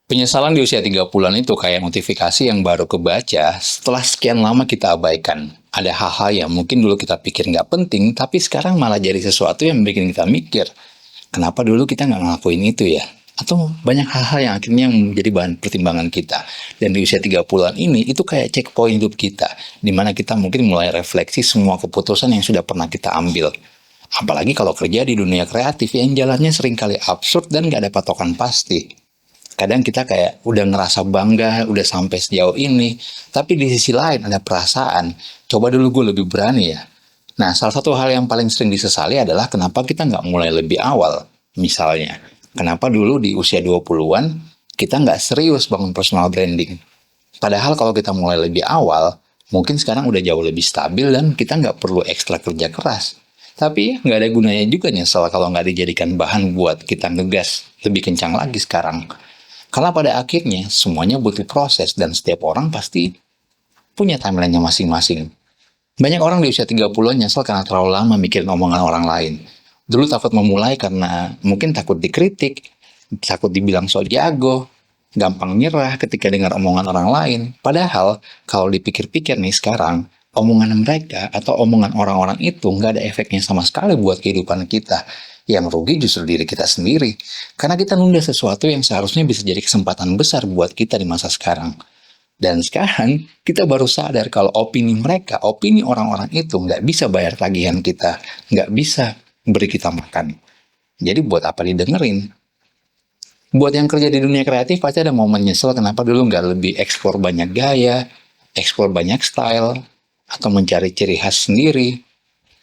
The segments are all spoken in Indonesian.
Penyesalan di usia 30-an itu kayak notifikasi yang baru kebaca setelah sekian lama kita abaikan. Ada hal-hal yang mungkin dulu kita pikir nggak penting, tapi sekarang malah jadi sesuatu yang bikin kita mikir, kenapa dulu kita nggak ngelakuin itu ya? Atau banyak hal-hal yang akhirnya menjadi bahan pertimbangan kita. Dan di usia 30-an ini, itu kayak checkpoint hidup kita, di mana kita mungkin mulai refleksi semua keputusan yang sudah pernah kita ambil. Apalagi kalau kerja di dunia kreatif yang jalannya seringkali absurd dan nggak ada patokan pasti. Kadang kita kayak udah ngerasa bangga, udah sampai sejauh ini, tapi di sisi lain ada perasaan, coba dulu gue lebih berani ya. Nah, salah satu hal yang paling sering disesali adalah kenapa kita nggak mulai lebih awal. Misalnya, kenapa dulu di usia 20-an kita nggak serius bangun personal branding. Padahal kalau kita mulai lebih awal, mungkin sekarang udah jauh lebih stabil dan kita nggak perlu ekstra kerja keras. Tapi nggak ada gunanya juga nyesel kalau nggak dijadikan bahan buat kita ngegas lebih kencang lagi sekarang. Karena pada akhirnya semuanya butuh proses dan setiap orang pasti punya timeline-nya masing-masing. Banyak orang di usia 30-an nyesel karena terlalu lama mikirin omongan orang lain. Dulu takut memulai karena mungkin takut dikritik, takut dibilang so jago, gampang nyerah ketika dengar omongan orang lain. Padahal kalau dipikir-pikir nih sekarang, omongan mereka atau omongan orang-orang itu nggak ada efeknya sama sekali buat kehidupan kita. Yang rugi justru diri kita sendiri. Karena kita nunda sesuatu yang seharusnya bisa jadi kesempatan besar buat kita di masa sekarang. Dan sekarang kita baru sadar kalau opini mereka, opini orang-orang itu nggak bisa bayar tagihan kita, nggak bisa beri kita makan. Jadi buat apa didengerin? Buat yang kerja di dunia kreatif pasti ada momen nyesel kenapa dulu nggak lebih eksplor banyak gaya, eksplor banyak style, atau mencari ciri khas sendiri.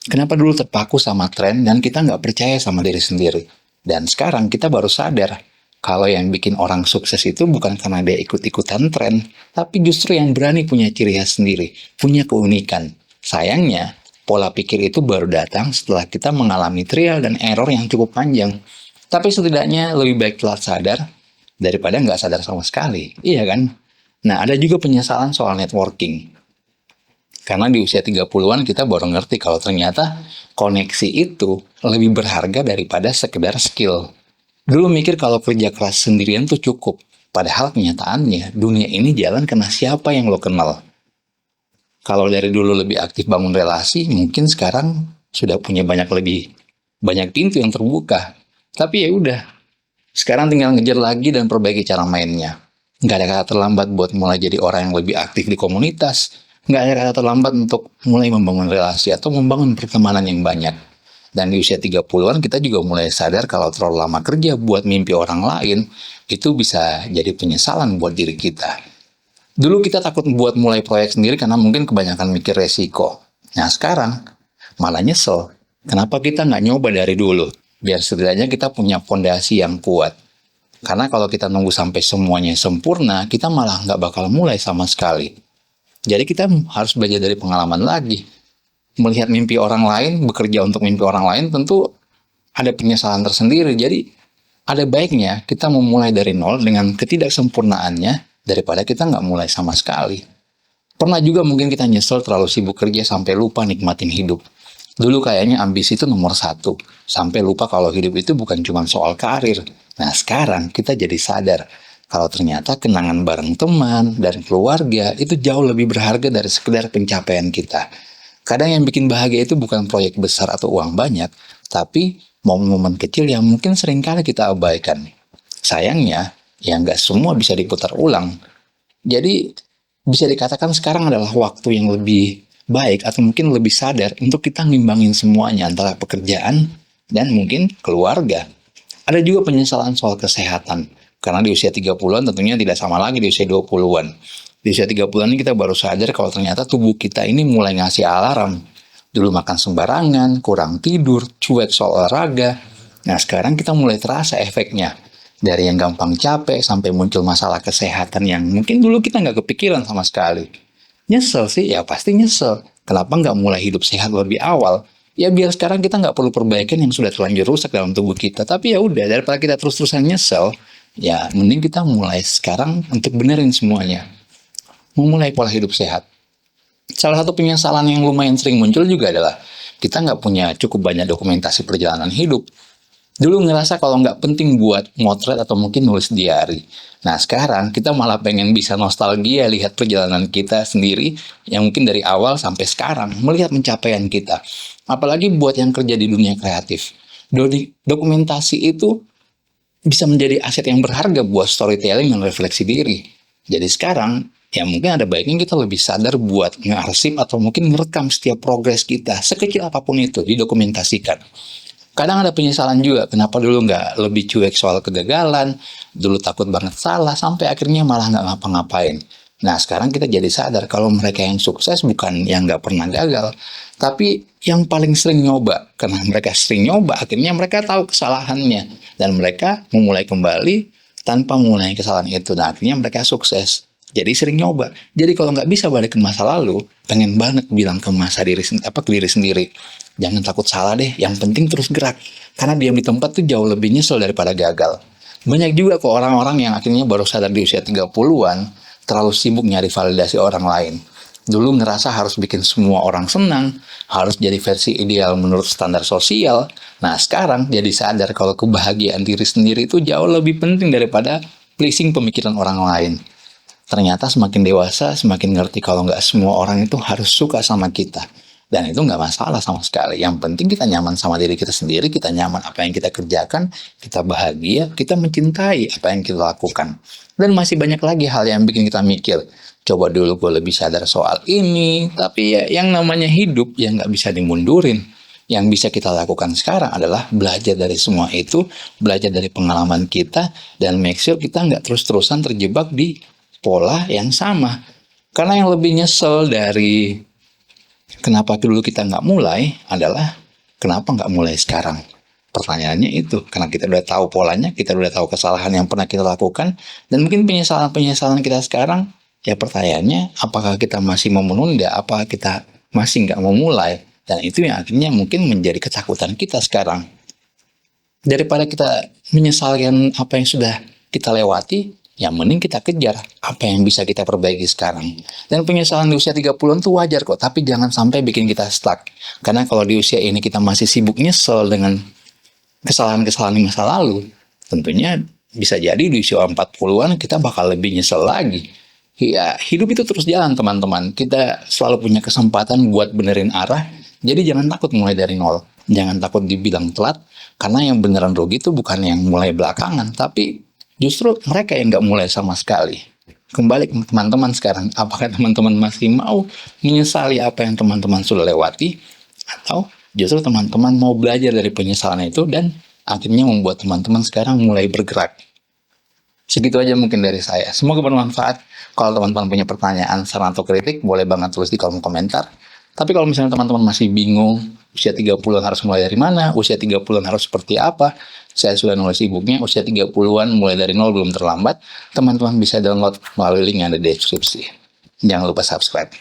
Kenapa dulu terpaku sama tren dan kita nggak percaya sama diri sendiri. Dan sekarang kita baru sadar kalau yang bikin orang sukses itu bukan karena dia ikut-ikutan tren, tapi justru yang berani punya ciri khas sendiri, punya keunikan. Sayangnya, pola pikir itu baru datang setelah kita mengalami trial dan error yang cukup panjang. Tapi setidaknya lebih baik telat sadar daripada nggak sadar sama sekali. Iya kan? Nah, ada juga penyesalan soal networking. Karena di usia 30-an kita baru ngerti kalau ternyata koneksi itu lebih berharga daripada sekedar skill. Dulu mikir kalau kerja keras sendirian tuh cukup. Padahal kenyataannya dunia ini jalan karena siapa yang lo kenal. Kalau dari dulu lebih aktif bangun relasi, mungkin sekarang sudah punya banyak pintu yang terbuka. Tapi ya udah, sekarang tinggal ngejar lagi dan perbaiki cara mainnya. Nggak ada kata terlambat buat mulai jadi orang yang lebih aktif di komunitas. Nggak ada kata terlambat untuk mulai membangun relasi atau membangun pertemanan yang banyak. Dan di usia 30-an kita juga mulai sadar kalau terlalu lama kerja buat mimpi orang lain, itu bisa jadi penyesalan buat diri kita. Dulu kita takut buat mulai proyek sendiri karena mungkin kebanyakan mikir resiko. Nah sekarang, malah nyesel. Kenapa kita nggak nyoba dari dulu? Biar setidaknya kita punya fondasi yang kuat. Karena kalau kita nunggu sampai semuanya sempurna, kita malah nggak bakal mulai sama sekali. Jadi kita harus belajar dari pengalaman lagi. Melihat mimpi orang lain, bekerja untuk mimpi orang lain, tentu ada penyesalan tersendiri. Jadi ada baiknya kita memulai dari nol dengan ketidaksempurnaannya daripada kita nggak mulai sama sekali. Pernah juga mungkin kita nyesel terlalu sibuk kerja sampai lupa nikmatin hidup. Dulu kayaknya ambisi itu nomor satu, sampai lupa kalau hidup itu bukan cuma soal karir. Nah sekarang kita jadi sadar kalau ternyata kenangan bareng teman dan keluarga itu jauh lebih berharga dari sekedar pencapaian kita. Kadang yang bikin bahagia itu bukan proyek besar atau uang banyak, tapi momen-momen kecil yang mungkin seringkali kita abaikan. Sayangnya, ya nggak semua bisa diputar ulang. Jadi, bisa dikatakan sekarang adalah waktu yang lebih baik atau mungkin lebih sadar untuk kita ngimbangin semuanya antara pekerjaan dan mungkin keluarga. Ada juga penyesalan soal kesehatan. Karena di usia 30-an tentunya tidak sama lagi di usia 20-an. Di usia 30-an ini kita baru sadar kalau ternyata tubuh kita ini mulai ngasih alarm. Dulu makan sembarangan, kurang tidur, cuek soal olahraga. Nah sekarang kita mulai terasa efeknya. Dari yang gampang capek sampai muncul masalah kesehatan yang mungkin dulu kita nggak kepikiran sama sekali. Nyesel sih, ya pasti nyesel. Kenapa nggak mulai hidup sehat lebih awal? Ya biar sekarang kita nggak perlu perbaikan yang sudah terlanjur rusak dalam tubuh kita. Tapi ya udah, daripada kita terus-terusan nyesel, ya mending kita mulai sekarang untuk benerin semuanya. Memulai pola hidup sehat. Salah satu penyesalan yang lumayan sering muncul juga adalah kita nggak punya cukup banyak dokumentasi perjalanan hidup. Dulu ngerasa kalau nggak penting buat motret atau mungkin nulis diary. Nah, sekarang kita malah pengen bisa nostalgia lihat perjalanan kita sendiri yang mungkin dari awal sampai sekarang, melihat pencapaian kita. Apalagi buat yang kerja di dunia kreatif. Dokumentasi itu bisa menjadi aset yang berharga buat storytelling dan refleksi diri. Jadi sekarang, ya mungkin ada baiknya kita lebih sadar buat nge-arsip atau mungkin ngerekam setiap progres kita, sekecil apapun itu, didokumentasikan. Kadang ada penyesalan juga, kenapa dulu nggak lebih cuek soal kegagalan, dulu takut banget salah, sampai akhirnya malah nggak ngapa-ngapain. Nah, sekarang kita jadi sadar kalau mereka yang sukses bukan yang nggak pernah gagal, tapi yang paling sering nyoba. Karena mereka sering nyoba, akhirnya mereka tahu kesalahannya. Dan mereka memulai kembali tanpa mengulangi kesalahan itu. Nah, akhirnya mereka sukses. Jadi sering nyoba. Jadi kalau nggak bisa balik ke masa lalu, pengen banget bilang ke ke diri sendiri. Jangan takut salah deh, yang penting terus gerak. Karena diam di tempat tuh jauh lebih nyesel daripada gagal. Banyak juga kok orang-orang yang akhirnya baru sadar di usia 30-an, terlalu sibuk nyari validasi orang lain. Dulu ngerasa harus bikin semua orang senang, harus jadi versi ideal menurut standar sosial. Nah, sekarang jadi sadar kalau kebahagiaan diri sendiri itu jauh lebih penting daripada pleasing pemikiran orang lain. Ternyata semakin dewasa, semakin ngerti kalau nggak semua orang itu harus suka sama kita. Dan itu nggak masalah sama sekali. Yang penting kita nyaman sama diri kita sendiri, kita nyaman apa yang kita kerjakan, kita bahagia, kita mencintai apa yang kita lakukan. Dan masih banyak lagi hal yang bikin kita mikir, coba dulu gue lebih sadar soal ini, tapi ya yang namanya hidup yang nggak bisa dimundurin. Yang bisa kita lakukan sekarang adalah belajar dari semua itu, belajar dari pengalaman kita, dan make sure kita nggak terus-terusan terjebak di pola yang sama. Karena yang lebih nyesel dari kenapa dulu kita nggak mulai adalah kenapa nggak mulai sekarang. Pertanyaannya itu, karena kita udah tahu polanya, kita udah tahu kesalahan yang pernah kita lakukan, dan mungkin penyesalan-penyesalan kita sekarang, ya pertanyaannya, apakah kita masih mau menunda, apa kita masih nggak mau mulai, dan itu yang akhirnya mungkin menjadi ketakutan kita sekarang. Daripada kita menyesalkan apa yang sudah kita lewati, ya mending kita kejar apa yang bisa kita perbaiki sekarang. Dan penyesalan di usia 30-an itu wajar kok, tapi jangan sampai bikin kita stuck. Karena kalau di usia ini kita masih sibuk nyesel dengan kesalahan-kesalahan di masa lalu, tentunya bisa jadi di usia 40-an kita bakal lebih nyesel lagi. Ya, hidup itu terus jalan teman-teman. Kita selalu punya kesempatan buat benerin arah, jadi jangan takut mulai dari nol. Jangan takut dibilang telat, karena yang beneran rugi itu bukan yang mulai belakangan, tapi justru mereka yang nggak mulai sama sekali. Kembali ke teman-teman sekarang, apakah teman-teman masih mau menyesali apa yang teman-teman sudah lewati, atau justru teman-teman mau belajar dari penyesalan itu dan akhirnya membuat teman-teman sekarang mulai bergerak. Segitu aja mungkin dari saya. Semoga bermanfaat. Kalau teman-teman punya pertanyaan, saran atau kritik, boleh banget tulis di kolom komentar. Tapi kalau misalnya teman-teman masih bingung, usia 30-an harus mulai dari mana, usia 30-an harus seperti apa, saya sudah nulis e-booknya, usia 30-an mulai dari nol belum terlambat, teman-teman bisa download melalui link yang ada di deskripsi. Jangan lupa subscribe.